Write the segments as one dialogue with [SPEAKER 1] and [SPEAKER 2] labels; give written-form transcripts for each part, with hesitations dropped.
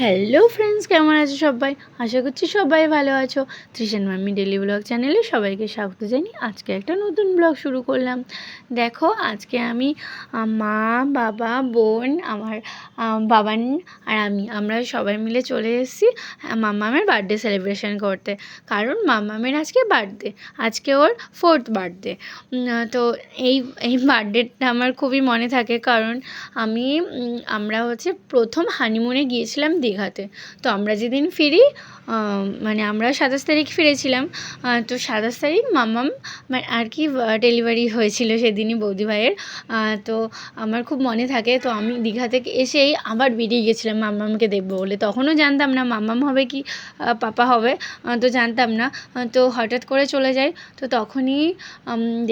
[SPEAKER 1] Hello friends, কেমন আছো সবাই? আশা করছি সবাই ভালো আছো। তৃষান মাম্মি ডেলি ব্লগ চ্যানেলে সবাইকে স্বাগত জানিয়ে আজকে একটা নতুন ব্লগ শুরু করলাম। দেখো, আজকে আমি মা, বাবা, বোন, আমার বাবান আর আমরা সবাই মিলে চলে এসেছি মাম্মামের বার্থডে সেলিব্রেশন করতে। কারণ মাম্মামের আজকে বার্থডে, আজকে ওর 4th বার্থডে। তো এই এই বার্থডেটা আমার খুবই মনে থাকে, কারণ আমরা প্রথম হানিমুনে গিয়েছিলাম দীঘাতে। তো আমরা যেদিন ফিরি, মানে আমরা 27 তারিখ ফিরেছিলাম। তো 27 তারিখ মাম্মাম আর কি ডেলিভারি হয়েছিল সেদিনই বৌদি ভাইয়ের। তো আমার খুব মনে থাকে। তো আমি দীঘা থেকে এসেই আবার বেরিয়ে গেছিলাম মাম্মামকে দেখবো বলে। তখনও জানতাম না মাম্মাম হবে কি পাপা হবে, তো জানতাম না। তো হঠাৎ করে চলে যাই। তো তখনই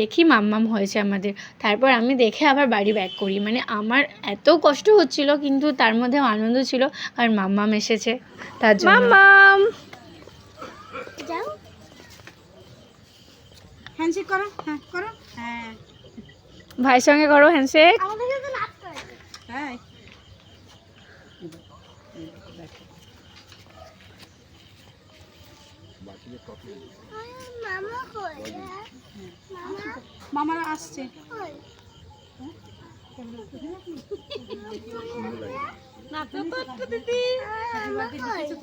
[SPEAKER 1] দেখি মাম্মাম হয়েছে আমাদের। তারপর আমি দেখে আবার বাড়ি ব্যাক করি। মানে আমার এত কষ্ট হচ্ছিল, কিন্তু তার মধ্যেও আনন্দ ছিল, কারণ মাম্মাম এসেছে তার জন্য। মাম্মাম
[SPEAKER 2] যাও, হ্যান্ডশেক করো। হ্যাঁ করো, হ্যাঁ
[SPEAKER 1] ভাইয়ের সঙ্গে করো হ্যান্ডশেক।
[SPEAKER 2] আমাদের তো নাচ করে। হ্যাঁ মামা কই? মামা মামারা আসছে। না তো তো দিদি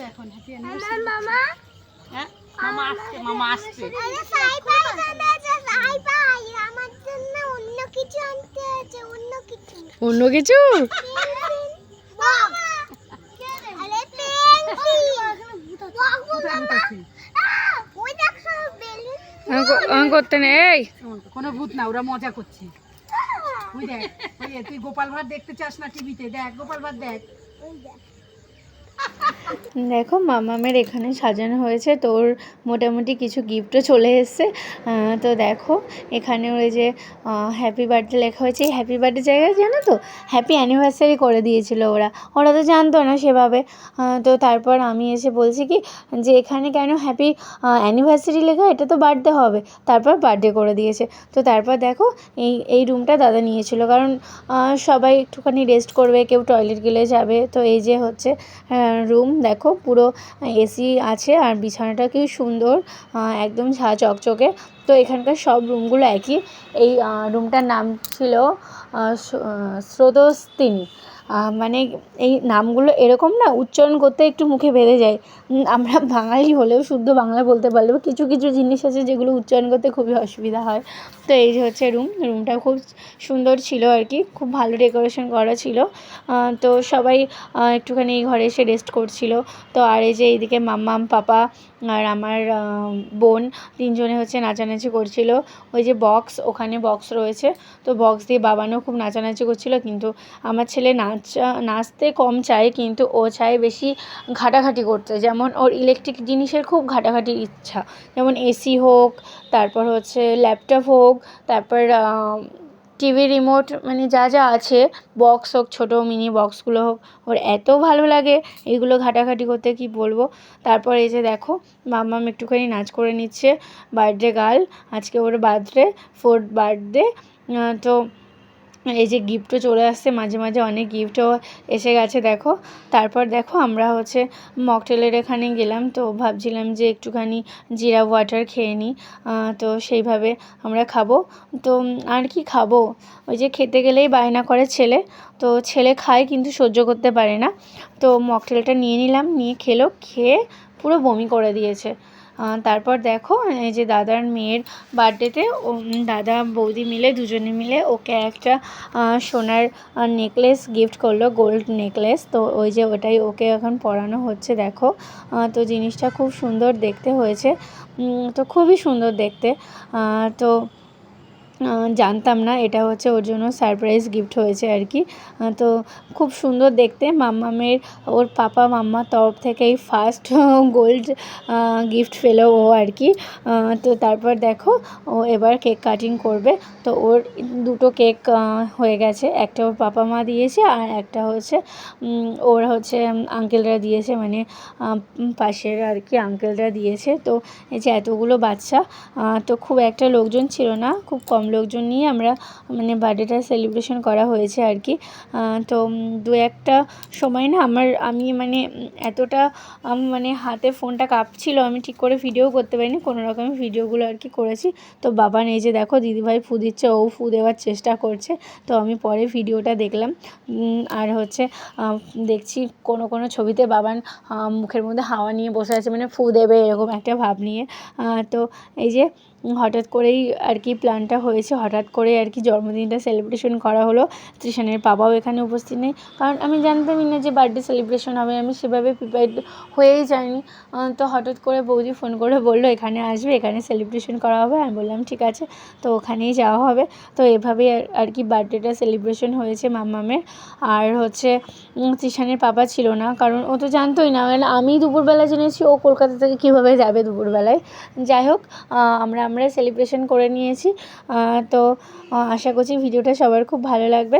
[SPEAKER 2] এখন হ্যাপি অ্যানিভার্সারি মামা। হ্যাঁ মামা আসছে, মামা আসছে। আরে সাই বাই জানাছে, সাই বাই আমার জন্য অন্য কিছু আনতে আছে, অন্য কিছু।
[SPEAKER 1] অন্য কিছু?
[SPEAKER 2] মামা আরে পেন্সিল মামা ওই দেখো বেলুন
[SPEAKER 1] করতে নেই,
[SPEAKER 2] কোনো ভূত না, ওরা মজা করছে। ওই দেখ, ওই তুই গোপাল ভাঁড় দেখতে চাস না টিভিতে? দেখ গোপাল ভাঁড় দেখ।
[SPEAKER 1] দেখো মামামের এখানে সাজানো হয়েছে। তো ওর মোটামুটি কিছু গিফটও চলে এসছে। তো দেখো এখানে ওই যে হ্যাপি বার্থডে লেখা হয়েছে। এই হ্যাপি বার্থডে জায়গায় জানো তো হ্যাপি অ্যানিভার্সারি করে দিয়েছিল ওরা তো জানতো না সেভাবে। তো তারপর আমি এসে বলছি কি যে এখানে কেন হ্যাপি অ্যানিভার্সারি লেখা, এটা তো বার্থডে হবে। তারপর বার্থডে করে দিয়েছে। তো তারপর দেখো এই রুমটা দাদা নিয়েছিল, কারণ সবাই একটুখানি রেস্ট করবে, কেউ টয়লেট গেলে যাবে। তো এই যে হচ্ছে রুম, দেখো পুরো এসি আছে, আর বিছানাটা কি সুন্দর, একদম ঝা চকচকে। তো এখানকার সব রুমগুলো একই। এই রুমটার নাম ছিল স্রোতস্বিনী। মানে এই নামগুলো এরকম না, উচ্চারণ করতে একটু মুখে বেঁধে যায়। আমরা বাঙালি হলেও শুদ্ধ বাংলা বলতে পারলেও কিছু কিছু জিনিস আছে যেগুলো উচ্চারণ করতে খুবই অসুবিধা হয়। তো এই যে হচ্ছে রুমটা খুব সুন্দর ছিল আর কি, খুব ভালো ডেকোরেশন করা ছিল। তো সবাই একটুখানি এই ঘরে এসে রেস্ট করছিল। তো আর এই যে এইদিকে মাম্মাম, পাপা আর আমার বোন তিনজনে হচ্ছে নাচানাচি করছিল। ওই যে ওখানে বক্স রয়েছে, তো বক্স দিয়ে বাবানও খুব নাচানাচি করছিল। কিন্তু আমার ছেলে নাচতে কম চায়, কিন্তু ও চায় বেশি ঘাটাঘাটি করতে। যেমন ওর ইলেকট্রিক জিনিসের খুব ঘাটাঘাটির ইচ্ছা, যেমন এসি হোক, তারপর হচ্ছে ল্যাপটপ হোক, তারপর টিভি রিমোট, মানে যা যা আছে, বক্স হোক, ছোটো মিনি বক্সগুলো হোক, ওর এত ভালো লাগে এইগুলো ঘাটাঘাটি করতে, কি বলবো। তারপর এই যে দেখো মাম্মাম একটুখানি নাচ করে নিচ্ছে। বার্থডে গার্ল, আজকে ওর বার্থডে, 4th বার্থডে। তো এই যে গিফটও চলে আসছে, মাঝে মাঝে অনেক গিফটও এসে গেছে দেখো। তারপর দেখো আমরা হচ্ছে মকটেলের এখানে গেলাম। তো ভাবছিলাম যে একটুখানি জিরা ওয়াটার খেয়ে নিই। তো সেইভাবে আমরা খাবো। তো আর কি খাবো, ওই যে খেতে গেলেই বায়না করে ছেলে। তো ছেলে খায় কিন্তু সহ্য করতে পারে না। তো মকটেলটা নিয়ে নিলাম, নিয়ে খেয়ে পুরো বমি করে দিয়েছে। তারপর দেখো এই যে দাদার মেয়ের বার্থডেতে দাদা বৌদি মিলে দুজনে মিলে ওকে একটা সোনার নেকলেস গিফট করলো, গোল্ড নেকলেস। তো ওই যে ওটাই ওকে এখন পরানো হচ্ছে দেখো। তো জিনিসটা খুব সুন্দর দেখতে হয়েছে, তো খুবই সুন্দর দেখতে। তো জানতাম না এটা হচ্ছে ওর জন্য সারপ্রাইজ গিফট হয়েছে আর কি। তো খুব সুন্দর দেখতে। মাম্মামের ওর পাপা মাম্মার তরফ থেকেই ফার্স্ট গোল্ড গিফট পেলো ও আর কি। তো তারপর দেখো ও এবার কেক কাটিং করবে। তো ওর দুটো কেক হয়ে গেছে, একটা ওর পাপা মা দিয়েছে, আর একটা হচ্ছে ওর হচ্ছে আঙ্কেলরা দিয়েছে, মানে পাশের আর কি আঙ্কেলরা দিয়েছে। তো এই যে এতগুলো বাচ্চা, তো খুব একটা লোকজন ছিল না, খুব কম কম লোকজন নিয়ে আমরা মানে বার্থডেটা সেলিব্রেশন করা হয়েছে আর কি। তো দু একটা সময় না আমি মানে এতটা মানে হাতে ফোনটা কাঁপছিল, আমি ঠিক করে ভিডিও করতে পারিনি, কোনো রকমে ভিডিওগুলো আর কি করেছি। তো বাবান এই যে দেখো দিদিভাই ফু দিচ্ছে, ও ফু দেওয়ার চেষ্টা করছে। তো আমি পরে ভিডিওটা দেখলাম আর হচ্ছে দেখছি কোনো ছবিতে বাবান মুখের মধ্যে হাওয়া নিয়ে বসে আছে, মানে ফু দেবে এরকম একটা ভাব নিয়ে। তো এই যে হঠাৎ করেই আর কি প্ল্যানটা হয়েছে, হঠাৎ করে আর কি জন্মদিনটা সেলিব্রেশন করা হলো। তৃষানের বাবাও এখানে উপস্থিত নেই, কারণ আমি জানতামই না যে বার্থডে সেলিব্রেশন হবে, আমি সেভাবে প্রিপেয়ার্ড হয়েই যাইনি। তো হঠাৎ করে বৌদি ফোন করে বললো এখানে আসবে, এখানে সেলিব্রেশন করা হবে। আমি বললাম ঠিক আছে, তো ওখানেই যাওয়া হবে। তো এভাবেই আর কি বার্থডেটা সেলিব্রেশন হয়েছে মাম্মামের। আর হচ্ছে তৃষানের পাপা ছিল না, কারণ ও তো জানতোই না, মানে আমি দুপুরবেলা জেনেছি ও কলকাতা থেকে কীভাবে যাবে দুপুরবেলায়। যাই হোক, আমরা সেলিব্রেশন করে নিয়েছি। তো আশা করছি ভিডিওটা সবার খুব ভালো লাগবে।